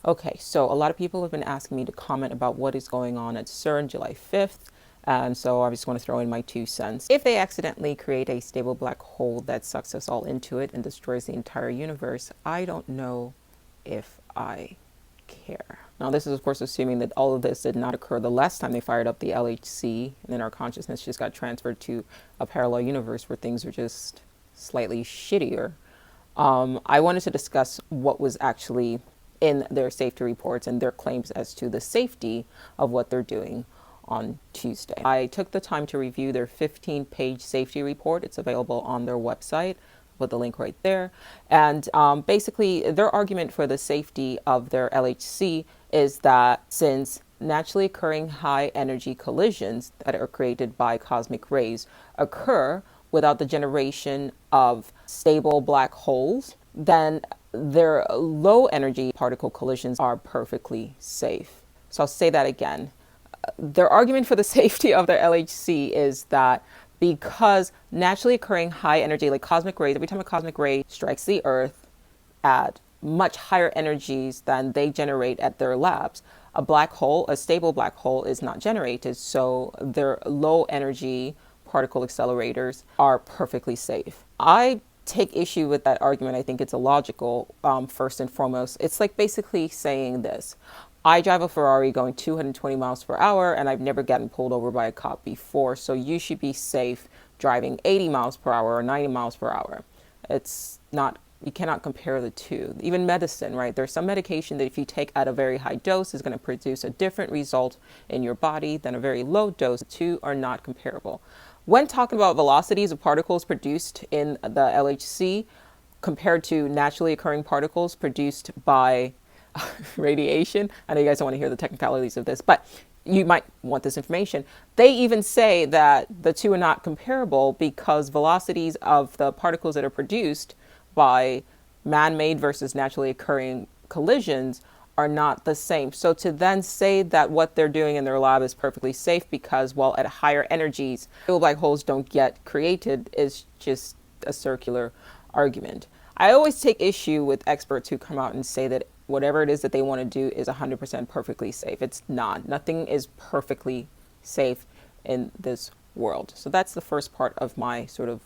Okay, so a lot of people have been asking me to comment about what is going on at CERN July 5th. And so I just want to throw in my 2 cents. If they accidentally create a stable black hole that sucks us all into it and destroys the entire universe, I don't know if I care. Now, this is, of course, assuming that all of this did not occur the last time they fired up the LHC, and then our consciousness just got transferred to a parallel universe where things are just slightly shittier. I wanted to discuss what was actually in their safety reports and their claims as to the safety of what they're doing on Tuesday. I took the time to review their 15-page safety report. It's available on their website. Put the link right there. And basically, their argument for the safety of their LHC is that since naturally occurring high energy collisions that are created by cosmic rays occur without the generation of stable black holes, then their low energy particle collisions are perfectly safe. So I'll say that again. Their argument for the safety of their LHC is that because naturally occurring high energy, like cosmic rays, every time a cosmic ray strikes the Earth at much higher energies than they generate at their labs, a black hole, a stable black hole, is not generated. So their low energy particle accelerators are perfectly safe. I take issue with that argument. I think it's illogical, first and foremost. It's like basically saying this. I drive a Ferrari going 220 miles per hour and I've never gotten pulled over by a cop before, so you should be safe driving 80 miles per hour or 90 miles per hour. It's not, you cannot compare the two. Even medicine, right? There's some medication that if you take at a very high dose is going to produce a different result in your body than a very low dose. The two are not comparable. When talking about velocities of particles produced in the LHC compared to naturally occurring particles produced by radiation. I know you guys don't want to hear the technicalities of this, but you might want this information. They even say that the two are not comparable because velocities of the particles that are produced by man-made versus naturally occurring collisions are not the same. So to then say that what they're doing in their lab is perfectly safe because, well, at higher energies, black holes don't get created is just a circular argument. I always take issue with experts who come out and say that whatever it is that they want to do is 100% perfectly safe. It's not. Nothing is perfectly safe in this world. So that's the first part of my sort of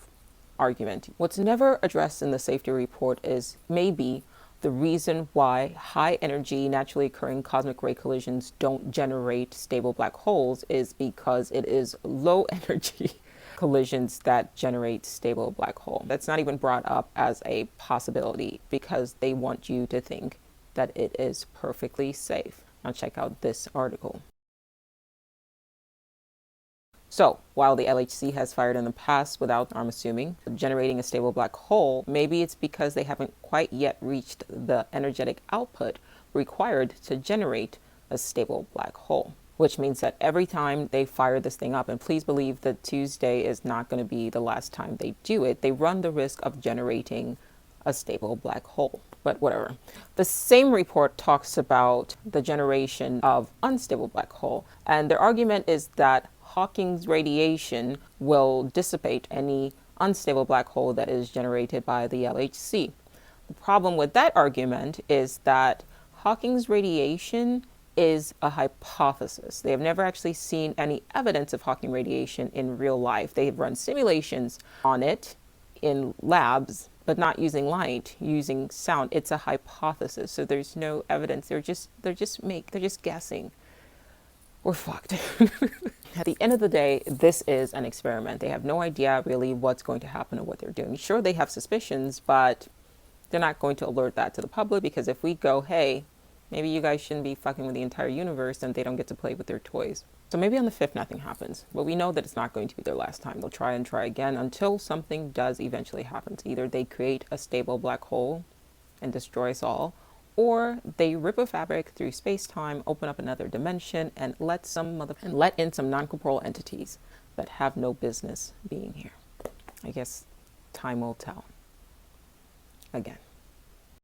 argument. What's never addressed in the safety report is maybe the reason why high energy naturally occurring cosmic ray collisions don't generate stable black holes is because it is low energy collisions that generate stable black hole. That's not even brought up as a possibility because they want you to think that it is perfectly safe. Now check out this article. So while the LHC has fired in the past without, I'm assuming, generating a stable black hole, maybe it's because they haven't quite yet reached the energetic output required to generate a stable black hole, which means that every time they fire this thing up, and please believe that Tuesday is not going to be the last time they do it, they run the risk of generating a stable black hole. But whatever. The same report talks about the generation of unstable black hole, and their argument is that Hawking's radiation will dissipate any unstable black hole that is generated by the LHC. The problem with that argument is that Hawking's radiation is a hypothesis. They have never actually seen any evidence of Hawking radiation in real life. They have run simulations on it in labs, but not using light, using sound. It's a hypothesis, so there's no evidence. They're just guessing. We're fucked. At the end of the day, this is an experiment. They have no idea really what's going to happen or what they're doing. Sure, they have suspicions, but they're not going to alert that to the public because if we go, hey, maybe you guys shouldn't be fucking with the entire universe, then they don't get to play with their toys. So maybe on the 5th, nothing happens. But we know that it's not going to be their last time. They'll try and try again until something does eventually happen. Either they create a stable black hole and destroy us all, or they rip a fabric through space-time, open up another dimension, and let in some non-corporeal entities that have no business being here. I guess time will tell. Again.